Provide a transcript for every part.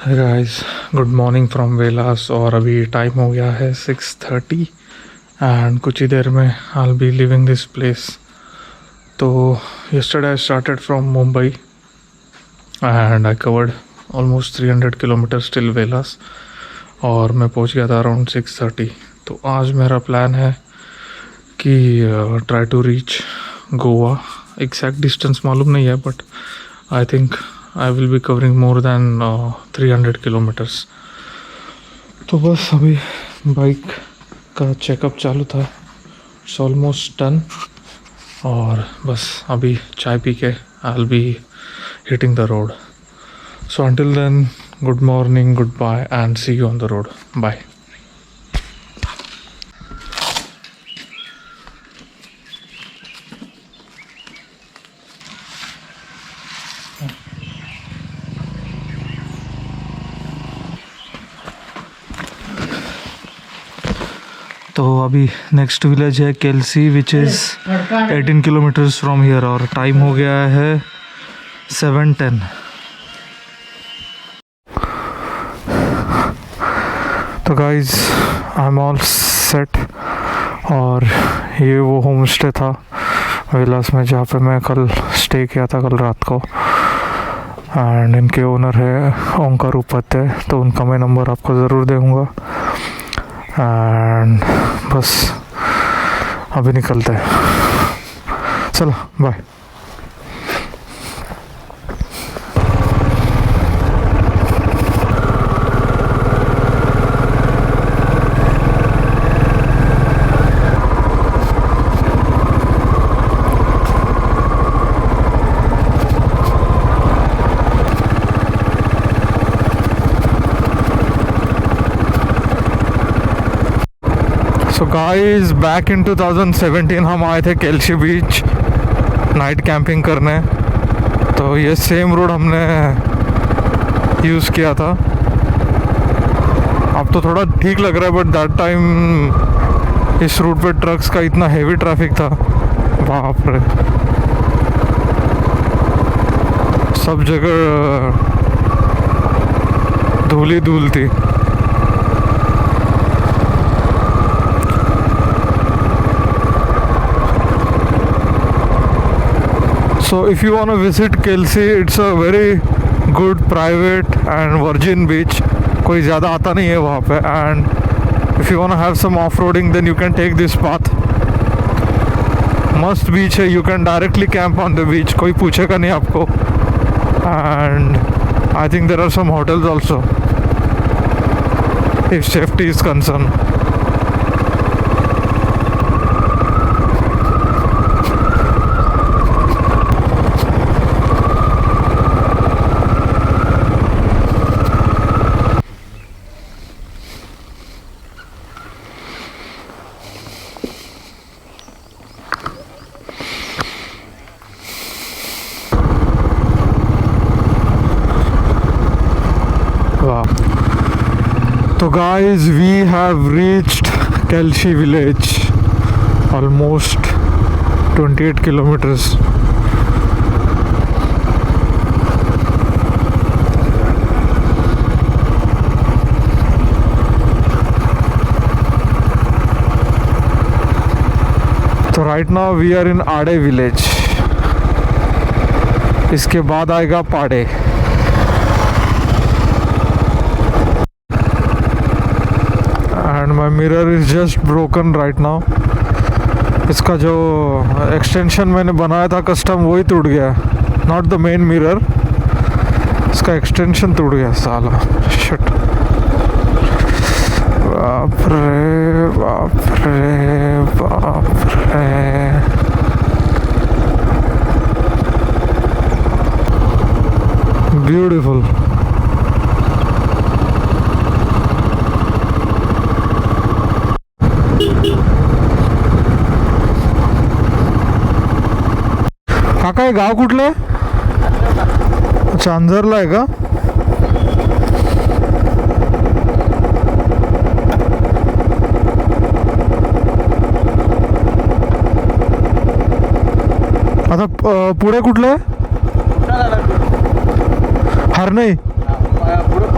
Hey guys, good morning from Velas. और अभी time हो गया है 6:30 एंड कुछ ही देर में I be living this place. तो yesterday I started from Mumbai and I covered almost 300 kilometres till Velas और मैं पहुंच गया था अराउंड 6:30। तो आज मेरा प्लान है कि try to reach Goa. Exact distance मालूम नहीं है but I think I will be covering more than 300 kilometres. तो बस अभी बाइक का चेकअप चालू था, इट्स ऑलमोस्ट डन और बस अभी चाय पी के I will be hitting the road. So until then good morning, goodbye and see you on the road. Bye. तो अभी नेक्स्ट विलेज है Kelshi which is 18 kilometres from here और टाइम हो गया है 7:10। तो guys I am all set और ये वो होम स्टे था विलास में जहाँ पे मैं कल स्टे किया था कल रात को एंड इनके ओनर है ओंकार उपाध्याय। तो उनका मैं नंबर आपको ज़रूर दूँगा एंड बस अभी निकलते हैं। चलो bye. So guys back in 2017 हम आए थे केल्सी बीच नाइट कैंपिंग करने। तो ये सेम रोड हमने यूज़ किया था। अब तो थोड़ा ठीक लग रहा है बट दैट टाइम इस रूट पे ट्रक्स का इतना हेवी ट्रैफिक था, बाप रे। सब जगह धूल ही धूल थी। So if you want to visit Kelsey, it's a very good private and virgin beach. कोई ज़्यादा आता नहीं है वहाँ पे and if you want to have some off-roading then you can take this path. मस्त बीच है, you can directly camp on the beach, कोई पूछेगा नहीं आपको and I think there are some hotels also if safety is concerned. So guys, we have reached Kelshi village, almost 28 kilometers. So right now we are in Ade village. इसके बाद आएगा पाड़े। And my mirror is just broken right now. इसका जो extension मैंने बनाया था custom वही टूट गया, नॉट द मेन मिरर, इसका एक्सटेंशन टूट गया साला, शिट। बाप रे बाप रे बाप रे। ब्यूटीफुल। काका हे गाव कुठलं आहे? अच्छा, अंजरला आहे का? आता पुढे कुठलं आहे? हरणे.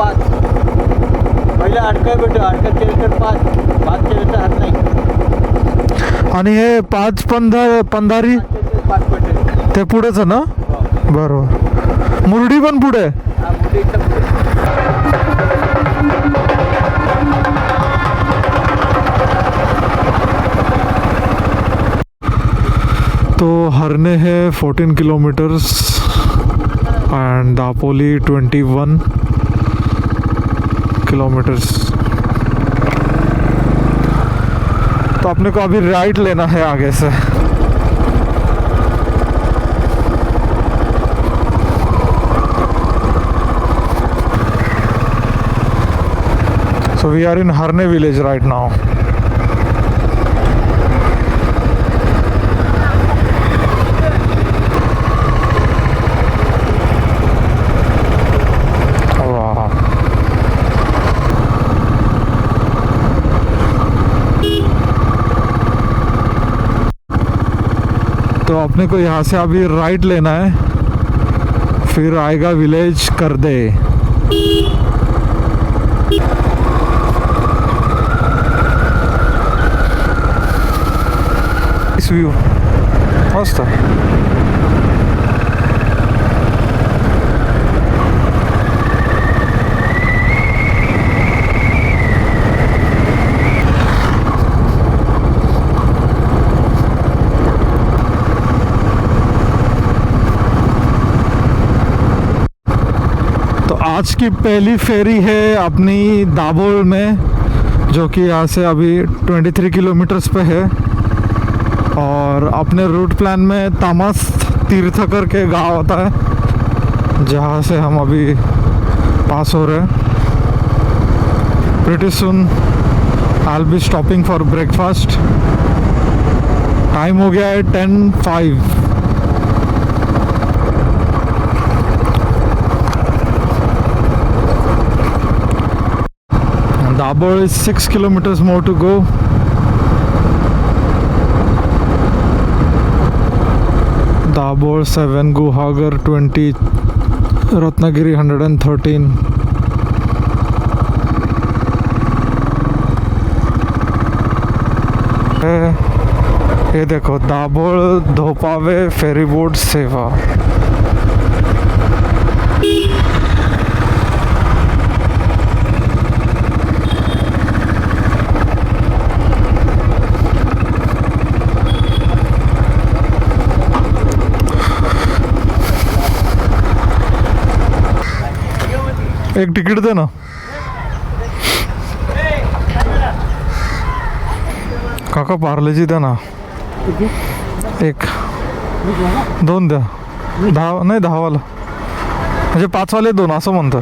5 पहिले अडकं भेटू अडकं केलं 5 केलं हात नाही आणि हे 5 पंधारी 5 भेटले ते पुढेच आहे ना बरोबर मुरडी पण पुढे हा मुली एकदम पुढे. तो हरने है 14 किलोमीटर्स एंड दापोली 21 किलोमीटर्स। तो अपने को अभी राइट लेना है आगे से। So we are in Harne village right now. Wow. तो अपने को यहाँ से अभी राइट लेना है, फिर आएगा विलेज करदे। व्यू मस्त है। तो आज की पहली फेरी है अपनी दाबोल में, जो कि यहाँ से अभी 23 किलोमीटर्स पे है। और अपने रूट प्लान में तामस तीर्थ करके गांव होता है, जहाँ से हम अभी पास हो रहे हैं। Pretty soon I will be stopping for breakfast. Time हो गया है 10:05। Double is 6 kilometers more to go. Double 7, Guhagar 20, Ratnagiri 113। ये देखो दाबोल धोपावे फेरी बोट सेवा। एक टिकट दे ना काका, पार्लेजी द्या ना एक, 2 द्या, 10 नाही 10 वाला, म्हणजे 5 वाले 2 असं म्हणतं।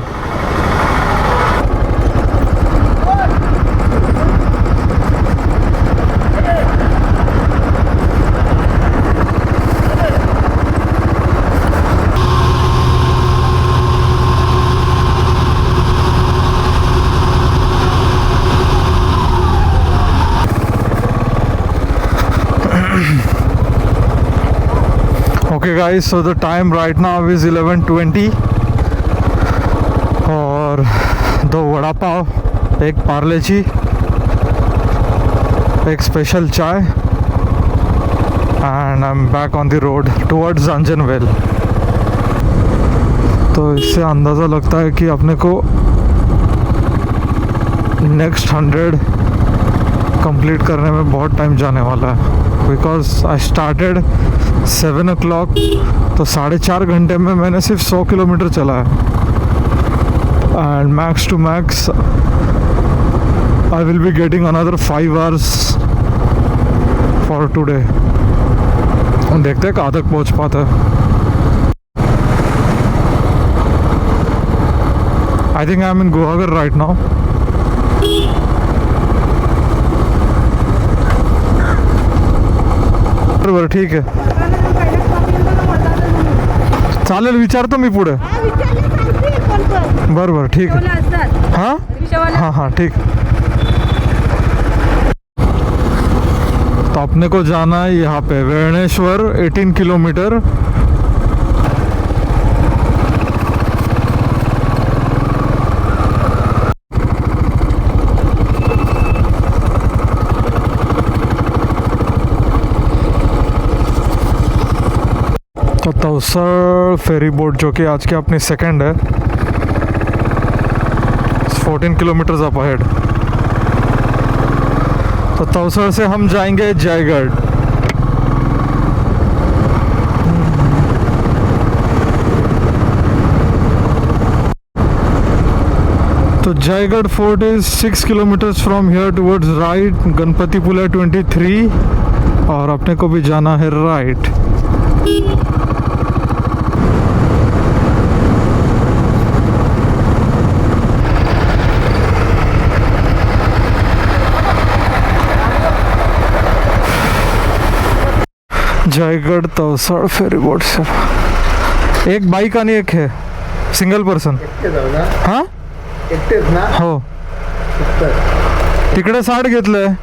Okay guys, so the time right now is 11:20 और 2 वड़ा पाव, एक पार्ले-जी, एक special chai and I am back on the road towards Anjanvel. तो इससे अंदाज़ा लगता है कि अपने को नेक्स्ट 100 कंप्लीट करने में बहुत टाइम जाने वाला है, बिकॉज आई स्टार्टेड 7 o'clock, तो 4.5 घंटे में मैंने सिर्फ 100 किलोमीटर चला है। And max to max I will be getting another 5 hours for today. देखते हैं कहाँ तक पहुँच पाता है। I think I am in Guhagar right now. बरोबर, ठीक आहे, चालेल, विचारतो मी पुढे। बरोबर, ठीक आहे। हाँ हाँ हाँ ठीक। तो अपने को जाना है यहाँ पे वेणेश्वर 18 किलोमीटर। तवसर फेरी बोट, जो कि आज की अपनी सेकंड है, 14 किलोमीटर्स अप अहेड। तो तवसर से हम जाएंगे जयगढ़। तो Jaigad fort is 6 kilometres from here towards right, Ganpatipule 23, और अपने को भी जाना है right. Jaigad Tavsar ferry boat से एक बाईक आणि एक है सिंगल पर्सन। हाँ एकटेच ना? हो, तिकडे 60 घेतलंय।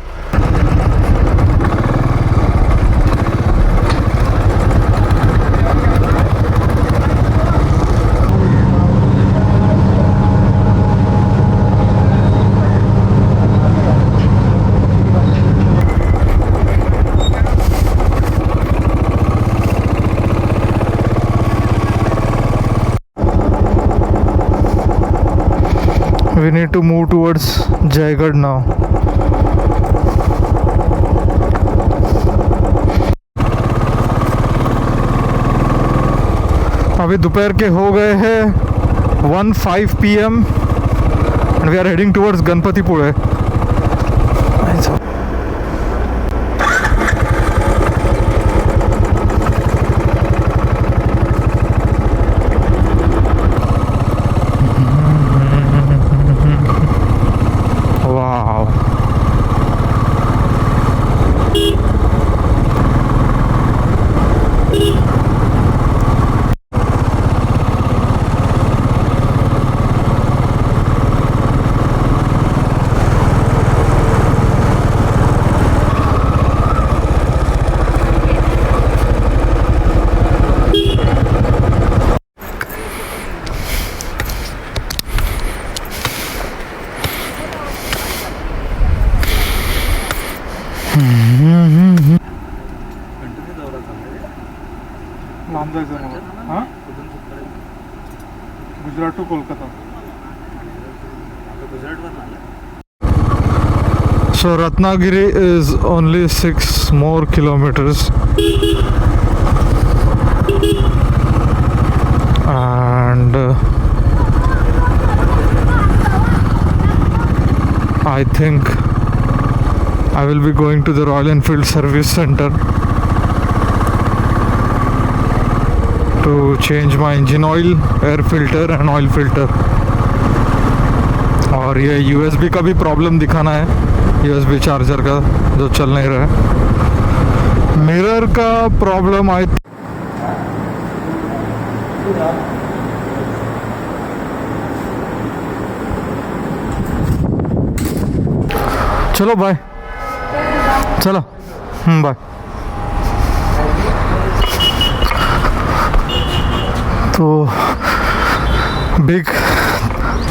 We need to move towards Jaigarh now. अभी दोपहर के हो गए हैं 1:05 PM and we are heading towards Ganpatipule. लांब जायचं मला। हां, Gujarat to Kolkata. So Ratnagiri is only 6 more kilometers, and I think I will be going to the Royal Enfield Service Center to change my engine oil, air filter and oil filter। और ये USB का भी problem दिखाना है, USB charger का जो चल नहीं रहा है। मिरर का प्रॉब्लम आई। चलो बाय, चलो बाय। तो big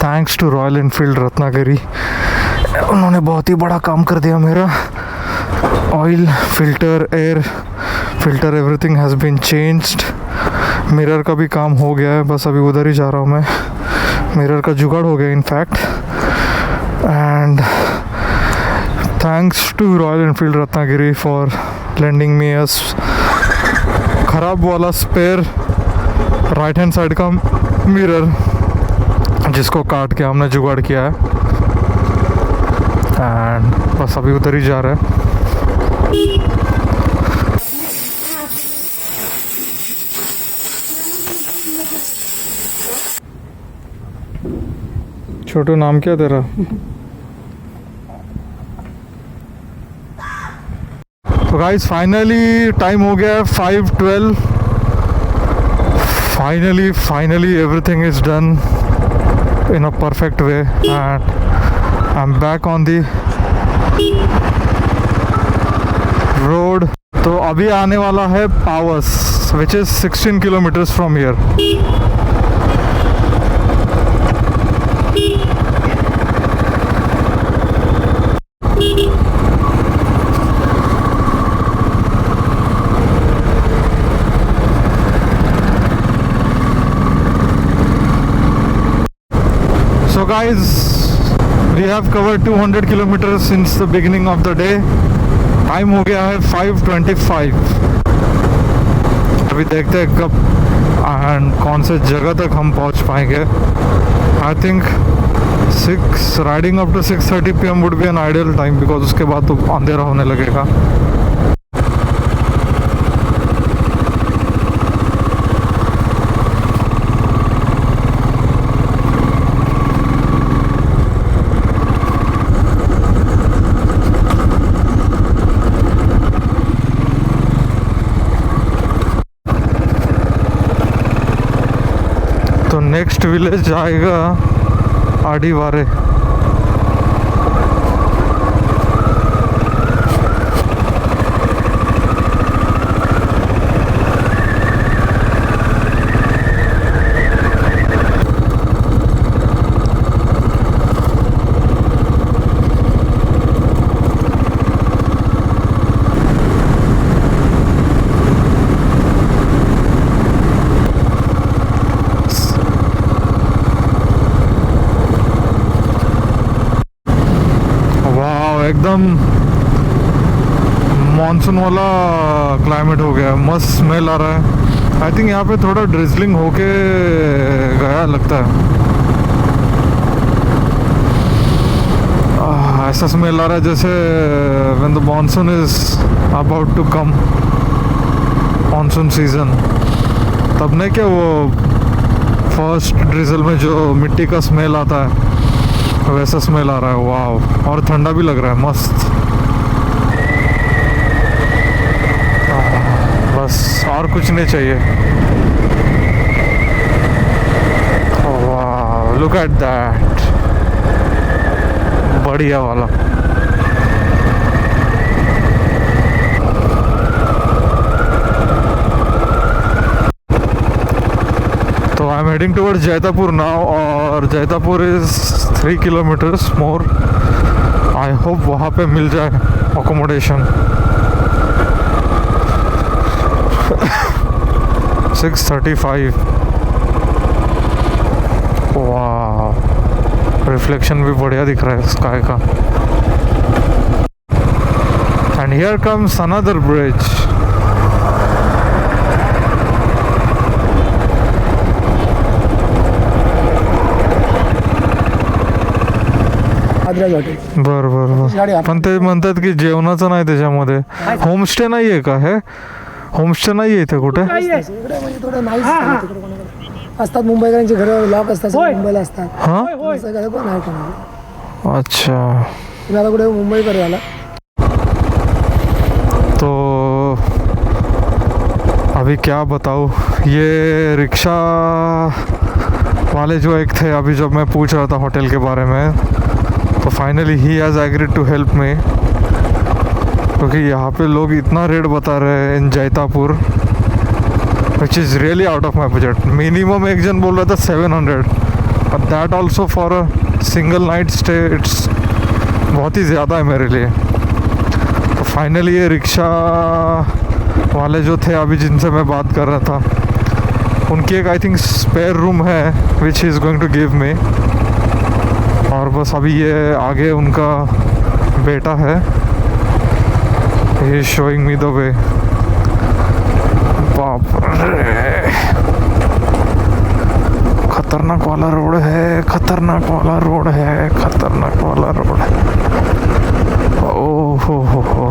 thanks to royal Enfield Ratnagiri, उन्होंने बहुत ही बड़ा काम कर दिया मेरा। Oil filter, air filter, everything has been changed. Mirror का भी काम हो गया है, बस अभी उधर ही जा रहा हूँ मैं। मिरर का जुगाड़ हो गया in fact. And thanks to royal Enfield Ratnagiri for lending me अस ख़राब वाला स्पेयर राइट हैंड साइड का मिरर, जिसको काट के हमने जुगाड़ किया है। एंड बस अभी उधर ही जा रहा है। छोटू, नाम क्या तेरा? तो गाइस फाइनली टाइम हो गया है 5:12। Finally everything is done in a perfect way and I am back on the road. तो अभी आने वाला है पावस, which is 16 kilometres from here. guys, we have covered 200 kilometers since the beginning of the day. Time हो गया है 5:25. अभी देखते हैं कब एंड कौन से जगह तक हम पहुंच पाएंगे. I think 6 riding up to 6:30 PM would be an ideal time, because उसके बाद तो अंधेरा होने लगेगा. तो नेक्स्ट विलेज जाएगा आडीवारे. एकदम मानसून वाला क्लाइमेट हो गया है. मस्त स्मेल आ रहा है. आई थिंक यहाँ पे थोड़ा ड्रिजलिंग होके गया लगता है. ऐसा स्मेल आ रहा है जैसे when the monsoon is about to come, monsoon season. तब नहीं क्या वो फर्स्ट ड्रिजल में जो मिट्टी का स्मेल आता है, वैसा स्मेल आ रहा है. वाह, और ठंडा भी लग रहा है. मस्त. बस और कुछ नहीं चाहिए. वाह, लुक एट दैट. बढ़िया वाला. तो I am heading towards Jaitapur now, और Jaitapur is 3 kilometres more. I hope वहाँ पे मिल जाए अकोमोडेशन. 6:35. वाह, रिफ्लेक्शन भी बढ़िया दिख रहा है स्काई का. And here comes another bridge. बरं. पण ते म्हणतात की जेवणाचं नाही त्याच्यामध्ये. होमस्टे नाही आहे का? हे होमस्टे नाही आहे इथे कुठे? असतात मुंबईकरांची घरं लॉक असतात, मुंबईला असतात. हां, अच्छा. तुम्हाला कुठे मुंबईकडे आला तो अभी क्या बताऊँ, ये रिक्शा वाले जो एक थे, अभी जब मैं पूछ रहा था होटल के बारे में, तो finally he has agreed to help me. क्योंकि यहाँ पे लोग इतना रेट बता रहे हैं in Jaitapur, which is really out of my budget. Minimum एक जन बोल रहा था 700, but that also for a single night stay it's बहुत ही ज़्यादा है मेरे लिए. तो फाइनली ये रिक्शा वाले जो थे अभी जिनसे मैं बात कर रहा था, उनकी एक आई थिंक स्पेयर रूम है which he is going to give me. और बस अभी ये आगे उनका बेटा है, he is showing me the way. बाप रे, खतरनाक वाला रोड है, खतरनाक वाला रोड है, खतरनाक वाला रोड है. ओह हो.